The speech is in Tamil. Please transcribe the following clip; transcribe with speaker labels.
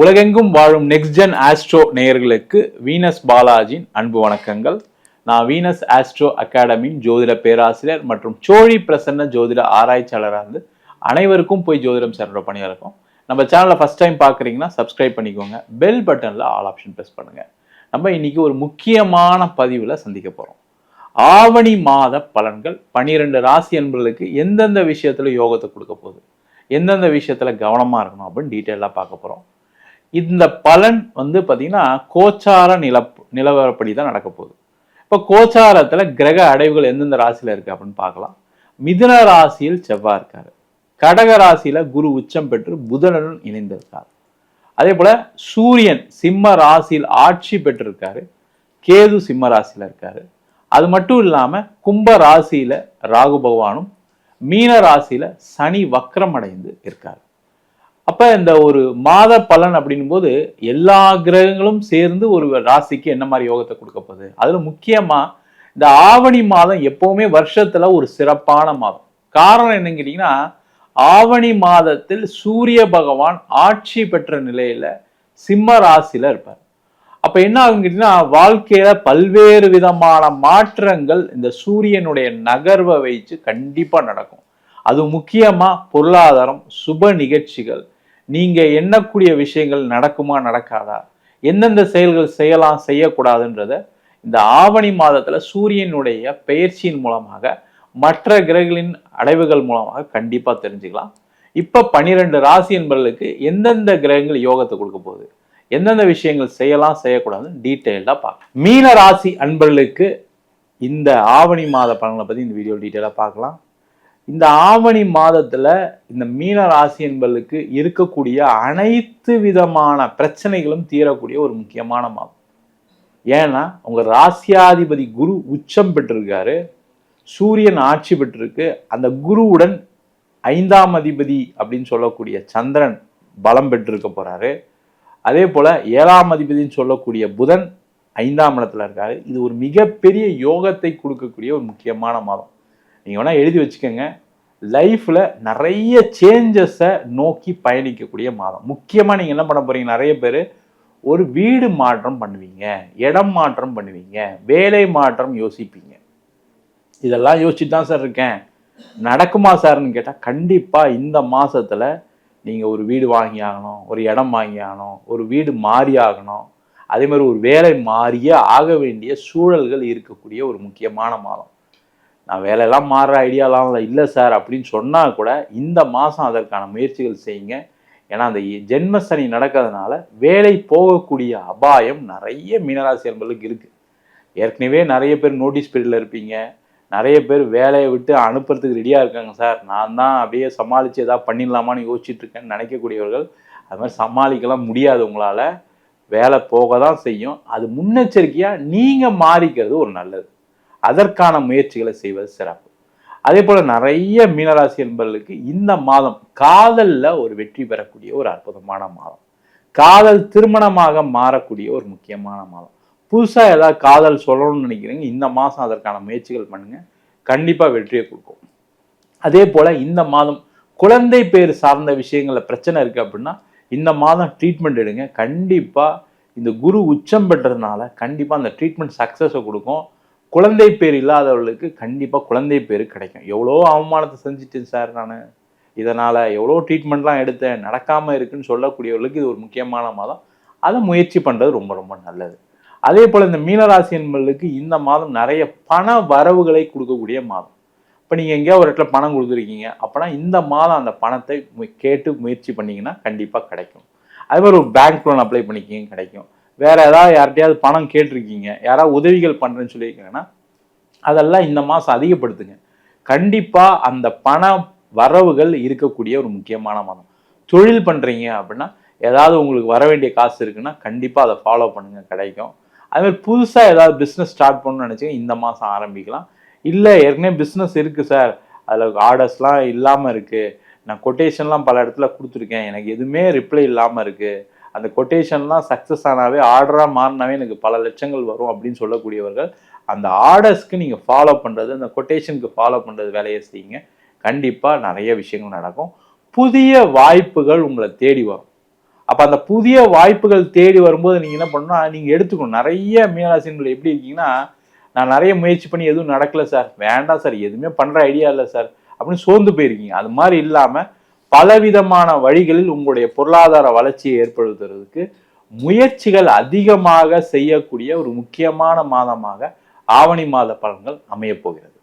Speaker 1: உலகெங்கும் வாழும் நெக்ஸ்ட் ஜென் ஆஸ்ட்ரோ நேயர்களுக்கு வீனஸ் பாலாஜியின் அன்பு வணக்கங்கள். நான் வீனஸ் ஆஸ்ட்ரோ அகாடமியின் ஜோதிட பேராசிரியர் மற்றும் சோழி பிரசன்ன ஜோதிட ஆராய்ச்சியாளராக இருந்து அனைவருக்கும் போய் ஜோதிடம் சேர்ற பணியாக இருக்கும். நம்ம சேனலை ஃபர்ஸ்ட் டைம் பார்க்குறீங்கன்னா சப்ஸ்கிரைப் பண்ணிக்கோங்க, பெல் பட்டனில் ஆல் ஆப்ஷன் ப்ரெஸ் பண்ணுங்க. நம்ம இன்னைக்கு ஒரு முக்கியமான பதிவில் சந்திக்க போகிறோம். ஆவணி மாத பலன்கள் 12 ராசி என்பவர்களுக்கு எந்தெந்த விஷயத்துல யோகத்தை கொடுக்க போகுது, எந்தெந்த விஷயத்துல கவனமா இருக்கணும் அப்படின்னு டீட்டெயிலாக பார்க்க போறோம். இந்த பலன் பார்த்தீங்கன்னா கோச்சார நிலவரப்படி தான் நடக்க போகுது. இப்போ கோச்சாரத்துல கிரக அடைவுகள் எந்தெந்த ராசியில இருக்கு அப்படின்னு பார்க்கலாம். மிதுன ராசியில் செவ்வாய் இருக்காரு, கடக ராசியில குரு உச்சம் பெற்று புதனுடன் இணைந்திருக்காரு. அதே போல சூரியன் சிம்ம ராசியில் ஆட்சி பெற்றிருக்காரு, கேது சிம்ம ராசியில இருக்காரு. அது மட்டும் இல்லாம கும்ப ராசியில ராகு பகவானும் மீன ராசியில சனி வக்ரம் அடைந்து இருக்காரு. அப்ப இந்த ஒரு மாத பலன் அப்படின்னும் போது எல்லா கிரகங்களும் சேர்ந்து ஒரு ராசிக்கு என்ன மாதிரி யோகத்தை கொடுக்க போகுது. அதுல முக்கியமா இந்த ஆவணி மாதம் எப்பவுமே வருஷத்துல ஒரு சிறப்பான மாதம். காரணம் என்னன்னு கேட்டீங்கன்னா, ஆவணி மாதத்தில் சூரிய பகவான் ஆட்சி பெற்ற நிலையில சிம்ம ராசியில இருப்பார். அப்ப என்ன ஆகும் கேட்டீங்கன்னா, வாழ்க்கையில பல்வேறு விதமான மாற்றங்கள் இந்த சூரியனுடைய நகர்வை வைத்து கண்டிப்பா நடக்கும். அது முக்கியமா பொருளாதாரம், சுப நிகழ்ச்சிகள், நீங்க எண்ணக்கூடிய விஷயங்கள் நடக்குமா நடக்காதா, எந்தெந்த செயல்கள் செய்யலாம் செய்யக்கூடாதுன்றத இந்த ஆவணி மாதத்துல சூரியனுடைய பெயர்ச்சியின் மூலமாக மற்ற கிரகங்களின் அடைவுகள் மூலமாக கண்டிப்பா தெரிஞ்சுக்கலாம். இப்ப 12 ராசி என்பவர்களுக்கு எந்தெந்த கிரகங்கள் யோகத்தை கொடுக்க போகுது, எந்தெந்த விஷயங்கள் செய்யலாம் செய்யக்கூடாதுன்னு டீட்டெயில்டா பார்க்கலாம். மீன ராசி அன்பர்களுக்கு இந்த ஆவணி மாத பலன்களை பத்தி இந்த வீடியோ டீட்டெயிலா பார்க்கலாம். இந்த ஆவணி மாதத்துல இந்த மீன ராசி என்பவர்களுக்கு இருக்கக்கூடிய அனைத்து விதமான பிரச்சனைகளும் தீரக்கூடிய ஒரு முக்கியமான மாதம். ஏன்னா உங்க ராசியாதிபதி குரு உச்சம் பெற்றிருக்காரு, சூரியன் ஆட்சி பெற்றிருக்கு, அந்த குருவுடன் 5ஆம் அதிபதி அப்படின்னு சொல்லக்கூடிய சந்திரன் பலம் பெற்றிருக்க போறாரு. அதே போல 7ஆம் அதிபதினு சொல்லக்கூடிய புதன் 5ஆம் இடத்துல இருக்காரு. இது ஒரு மிகப்பெரிய யோகத்தை கொடுக்கக்கூடிய ஒரு முக்கியமான மாதம். நீங்க வேணா எழுதி வச்சுக்கோங்க. லைஃப்ல நிறைய சேஞ்சஸை நோக்கி பயணிக்கக்கூடிய மாதம். முக்கியமா நீங்க என்ன பண்ண போறீங்க, நிறைய பேர் ஒரு வீடு மாற்றம் பண்ணுவீங்க, இடம் மாற்றம் பண்ணுவீங்க, வேலை மாற்றம் யோசிப்பீங்க. இதெல்லாம் யோசிச்சுட்டு தான் சார் இருக்கேன், நடக்குமா சார்னு கேட்டா கண்டிப்பா இந்த மாசத்துல நீங்க ஒரு வீடு வாங்கி ஆகணும், ஒரு இடம் வாங்கி ஆகணும், ஒரு வீடு மாறி ஆகணும், அதே மாதிரி ஒரு வேலை மாறியே ஆக வேண்டிய சூழல்கள் இருக்கக்கூடிய ஒரு முக்கியமான மாதம். நான் வேலையெல்லாம் மாறுற ஐடியாலாம் இல்லை சார் அப்படின்னு சொன்னா கூட இந்த மாதம் அதற்கான முயற்சிகள் செய்யுங்க. ஏன்னா அந்த ஜென்ம சனி நடக்கிறதுனால வேலை போகக்கூடிய அபாயம் நிறைய மீனராசி என்பதுக்கு இருக்கு. ஏற்கனவே நிறைய பேர் நோட்டீஸ் பீரியட்ல இருப்பீங்க, நிறைய பேர் வேலையை விட்டு அனுப்புறதுக்கு ரெடியாக இருக்காங்க. சார் நான் தான் அப்படியே சமாளித்து ஏதாவது பண்ணிடலாமான்னு யோசிச்சுட்டு இருக்கேன்னு நினைக்கக்கூடியவர்கள், அது மாதிரி சமாளிக்கலாம் முடியாது. உங்களால் வேலை போக தான் செய்யும். அது முன்னெச்சரிக்கையாக நீங்கள் மாறிக்கிறது ஒரு நல்லது. அதற்கான முயற்சிகளை செய்வது சிறப்பு. அதே போல் நிறைய மீனராசி என்பவர்களுக்கு இந்த மாதம் காதலில் ஒரு வெற்றி பெறக்கூடிய ஒரு அற்புதமான மாதம். காதல் திருமணமாக மாறக்கூடிய ஒரு முக்கியமான மாதம். புதுசாக ஏதாவது காதல் சொல்லணும்னு நினைக்கிறீங்க, இந்த மாதம் அதற்கான முயற்சிகள் பண்ணுங்க, கண்டிப்பாக வெற்றியை கொடுக்கும். அதே போல் இந்த மாதம் குழந்தை பேர் சார்ந்த விஷயங்களில் பிரச்சனை இருக்குது அப்படின்னா இந்த மாதம் ட்ரீட்மெண்ட் எடுங்க. கண்டிப்பாக இந்த குரு உச்சம் பெற்றதுனால கண்டிப்பாக அந்த ட்ரீட்மெண்ட் சக்ஸஸை கொடுக்கும். குழந்தை பேர் இல்லாதவர்களுக்கு கண்டிப்பாக குழந்தை பேர் கிடைக்கும். எவ்வளோ அவமானத்தை செஞ்சுட்டேன் சார், நான் இதனால் எவ்வளோ ட்ரீட்மெண்ட்லாம் எடுத்தேன், நடக்காமல் இருக்குன்னு சொல்லக்கூடியவர்களுக்கு இது ஒரு முக்கியமான மாதம். அதை முயற்சி பண்ணுறது ரொம்ப ரொம்ப நல்லது. அதே போல் இந்த மீனராசி என்பவர்களுக்கு இந்த மாதம் நிறைய பண வரவுகளை கொடுக்கக்கூடிய மாதம். இப்போ நீங்கள் எங்கேயா ஒரு இடத்துல பணம் கொடுத்துருக்கீங்க அப்படின்னா இந்த மாதம் அந்த பணத்தை கேட்டு முயற்சி பண்ணிங்கன்னா கண்டிப்பாக கிடைக்கும். அதே மாதிரி ஒரு பேங்க் லோன் அப்ளை பண்ணிக்கிங்க, கிடைக்கும். வேற ஏதாவது யார்கிட்டயாவது பணம் கேட்டிருக்கீங்க, யாராவது உதவிகள் பண்ணுறேன்னு சொல்லியிருக்கீங்கன்னா அதெல்லாம் இந்த மாதம் அதிகப்படுத்துங்க. கண்டிப்பாக அந்த பண வரவுகள் இருக்கக்கூடிய ஒரு முக்கியமான மாதம். தொழில் பண்ணுறீங்க அப்படின்னா ஏதாவது உங்களுக்கு வர வேண்டிய காசு இருக்குன்னா கண்டிப்பாக அதை ஃபாலோ பண்ணுங்க, கிடைக்கும். அதுமாதிரி புதுசாக ஏதாவது பிஸ்னஸ் ஸ்டார்ட் பண்ணணும்னு நினச்சிங்க இந்த மாதம் ஆரம்பிக்கலாம். இல்லை ஏற்கனவே பிஸ்னஸ் இருக்குது சார், அதில் ஆர்டர்ஸ்லாம் இல்லாமல் இருக்குது, நான் கொட்டேஷன்லாம் பல இடத்துல கொடுத்துருக்கேன், எனக்கு எதுவுமே ரிப்ளை இல்லாமல் இருக்குது, அந்த கொட்டேஷன்லாம் சக்ஸஸ் ஆனாவே ஆர்டராக மாறினாவே எனக்கு பல லட்சங்கள் வரும் அப்படின்னு சொல்லக்கூடியவர்கள் அந்த ஆர்டர்ஸ்க்கு நீங்கள் ஃபாலோ பண்ணுறது, அந்த கொட்டேஷனுக்கு ஃபாலோ பண்ணுறது வேலையை செய்யுங்க. கண்டிப்பாக நிறைய விஷயங்கள் நடக்கும். புதிய வாய்ப்புகள் உங்களை தேடி வரும். அப்ப அந்த புதிய வாய்ப்புகள் தேடி வரும்போது நீங்க என்ன பண்ணணும்னா நீங்க எடுத்துக்கணும். நிறைய மீனராசினர்கள் எப்படி இருக்கீங்கன்னா, நான் நிறைய முயற்சி பண்ணி எதுவும் நடக்கல சார், வேண்டாம் சார், எதுவுமே பண்ற ஐடியா இல்லை சார் அப்படின்னு சோர்ந்து போயிருக்கீங்க. அது மாதிரி இல்லாம பலவிதமான வழிகளில் உங்களுடைய பொருளாதார வளர்ச்சியை ஏற்படுத்துறதுக்கு முயற்சிகள் அதிகமாக செய்யக்கூடிய ஒரு முக்கியமான மாதமாக ஆவணி மாத பலன்கள் அமைய போகிறது.